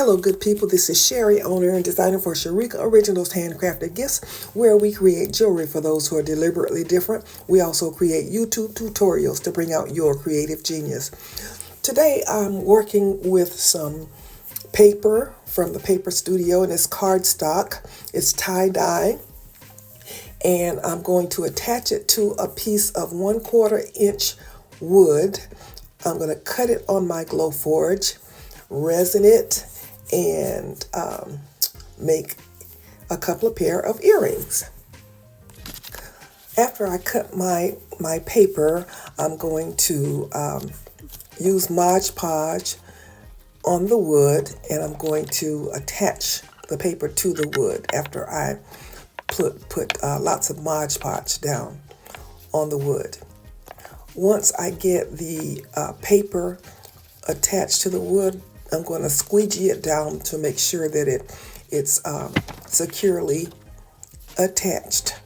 Hello, good people. This is Sherry, owner and designer for Sharika Originals Handcrafted Gifts, where we create jewelry for those who are deliberately different. We also create YouTube tutorials to bring out your creative genius. Today, I'm working with some paper from the paper studio, and it's cardstock. It's tie-dye, and I'm going to attach it to a piece of 1/4 inch wood. I'm going to cut it on my Glowforge, resin it, and make a couple of pair of earrings. After I cut my paper, I'm going to use Mod Podge on the wood, and I'm going to attach the paper to the wood after I put lots of Mod Podge down on the wood. Once I get the paper attached to the wood, I'm going to squeegee it down to make sure that it's securely attached.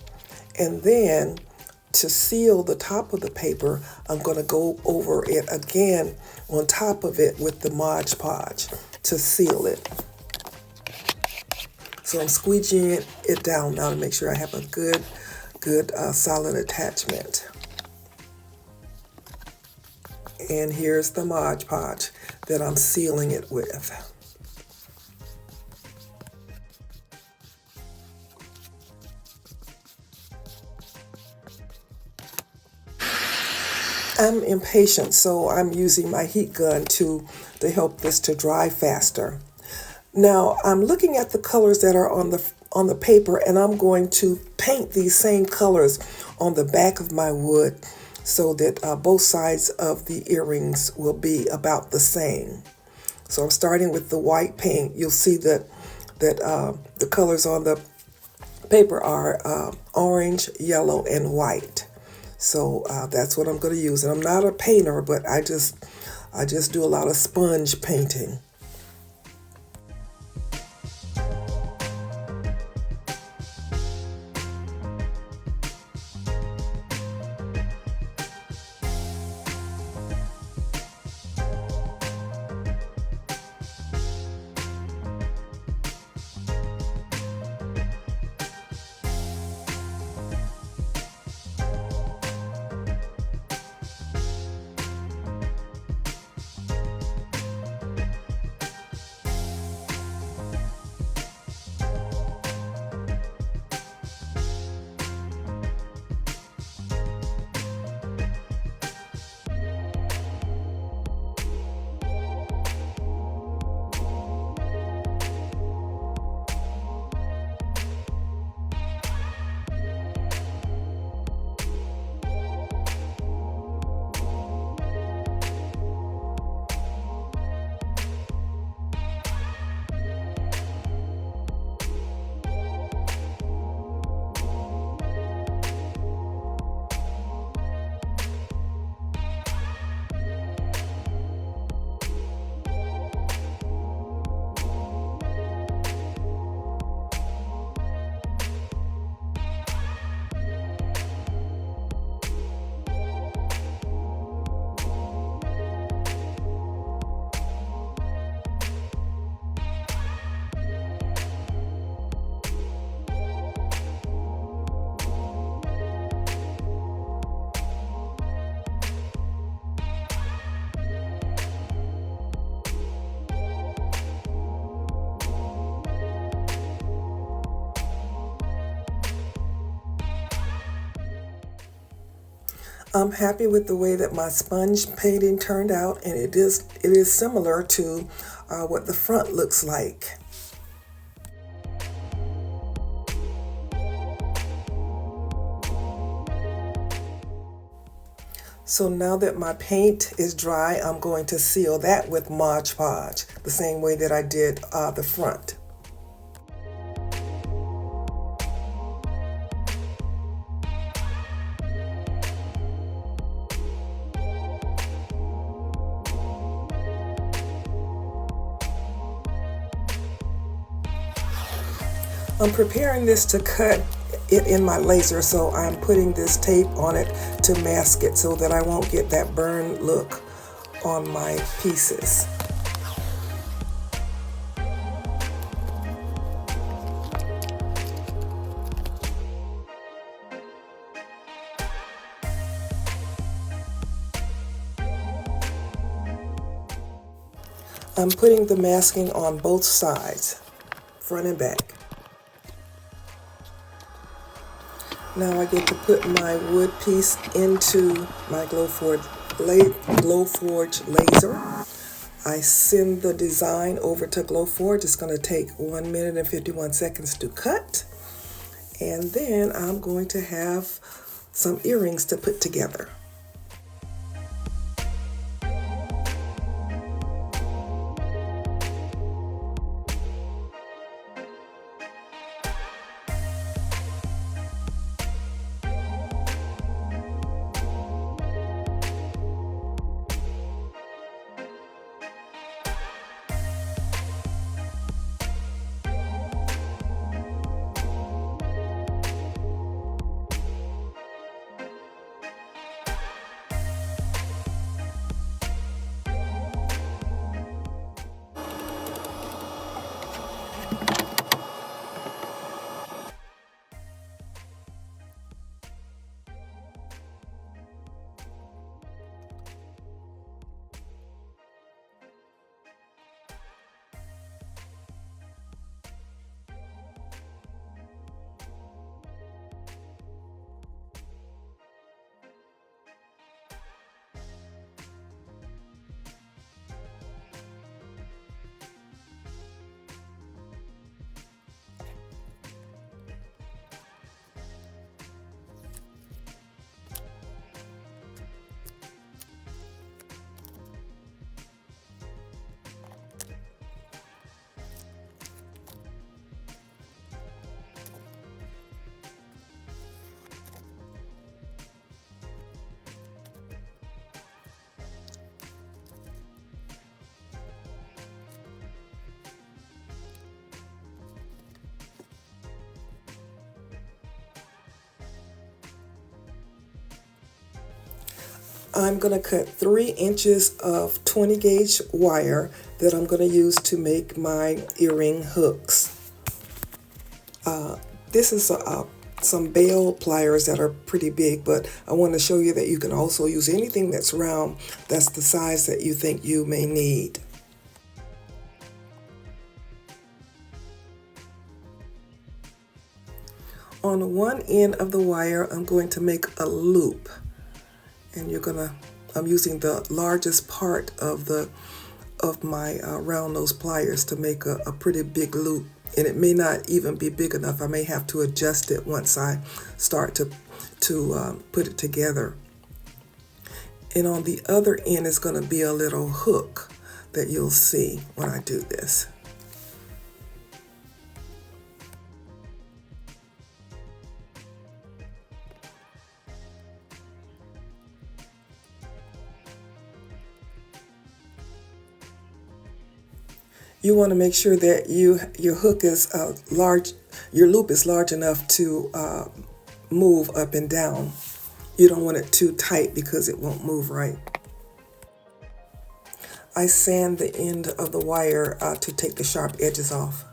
And then to seal the top of the paper, I'm going to go over it again on top of it with the Mod Podge to seal it. So I'm squeegeeing it down now to make sure I have a good solid attachment. And here's the Mod Podge that I'm sealing it with. I'm impatient, so I'm using my heat gun to help this to dry faster. Now I'm looking at the colors that are on the paper, and I'm going to paint these same colors on the back of my wood, so that both sides of the earrings will be about the same. So I'm starting with the white paint. You'll see that the colors on the paper are orange, yellow, and white. So that's what I'm going to use. And I'm not a painter, but I just do a lot of sponge painting. I'm happy with the way that my sponge painting turned out, and it is similar to what the front looks like. So now that my paint is dry, I'm going to seal that with Mod Podge, the same way that I did the front. I'm preparing this to cut it in my laser, so I'm putting this tape on it to mask it so that I won't get that burn look on my pieces. I'm putting the masking on both sides, front and back. Now I get to put my wood piece into my Glowforge laser. I send the design over to Glowforge. It's going to take 1 minute and 51 seconds to cut. And then I'm going to have some earrings to put together. I'm going to cut 3 inches of 20 gauge wire that I'm going to use to make my earring hooks. This is some bale pliers that are pretty big, but I want to show you that you can also use anything that's round that's the size that you think you may need. On one end of the wire, I'm going to make a loop. And I'm using the largest part of my round nose pliers to make a pretty big loop. And it may not even be big enough. I may have to adjust it once I start to put it together. And on the other end is going to be a little hook that you'll see when I do this. You want to make sure that your hook is large, your loop is large enough to move up and down. You don't want it too tight because it won't move right. I sand the end of the wire to take the sharp edges off.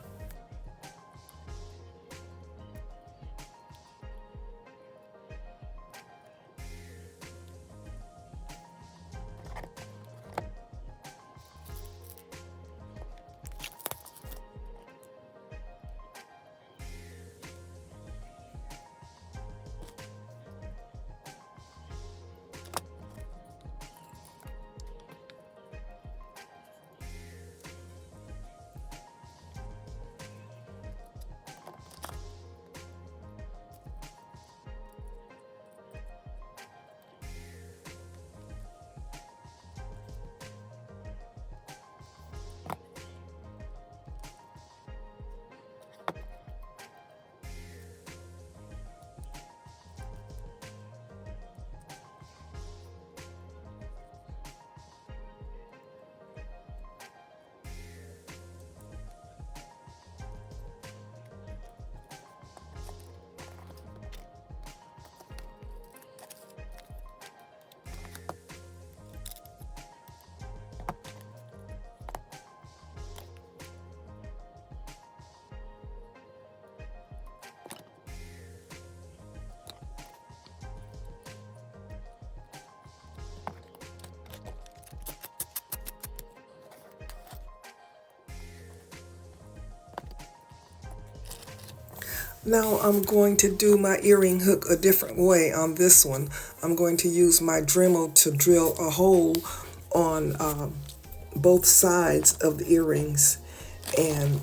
Now I'm going to do my earring hook a different way on this one. I'm going to use my Dremel to drill a hole on both sides of the earrings, and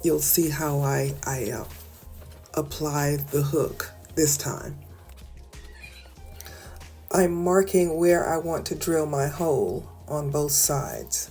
you'll see how I apply the hook this time. I'm marking where I want to drill my hole on both sides.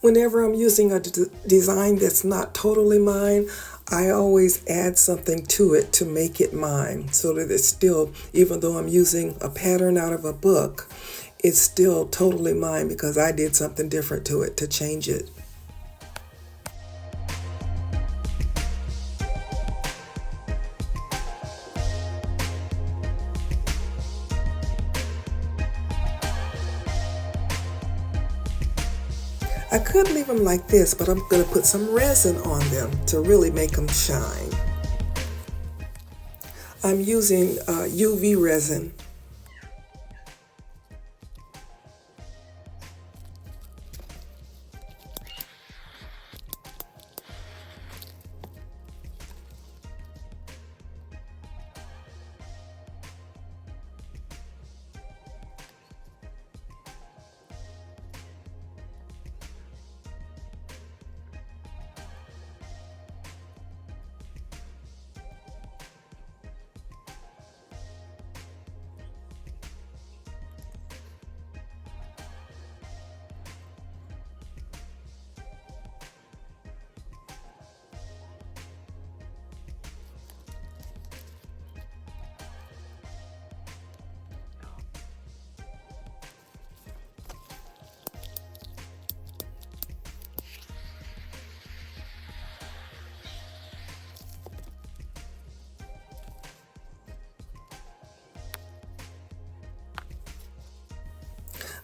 Whenever I'm using a design that's not totally mine, I always add something to it to make it mine, so that it's still, even though I'm using a pattern out of a book, it's still totally mine because I did something different to it to change it. I could leave them like this, but I'm going to put some resin on them to really make them shine. I'm using UV resin.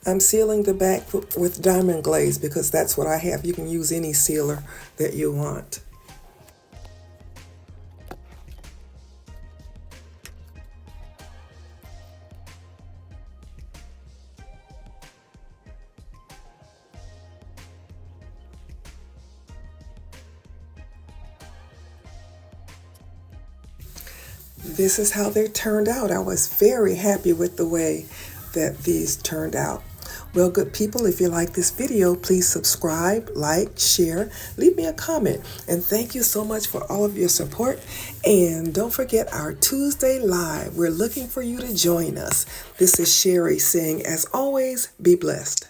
I'm sealing the back with diamond glaze because that's what I have. You can use any sealer that you want. this is how they turned out. I was very happy with the way that these turned out. Well, good people, if you like this video, please subscribe, like, share, leave me a comment. And thank you so much for all of your support. And don't forget our Tuesday Live. We're looking for you to join us. This is Sherry saying, as always, be blessed.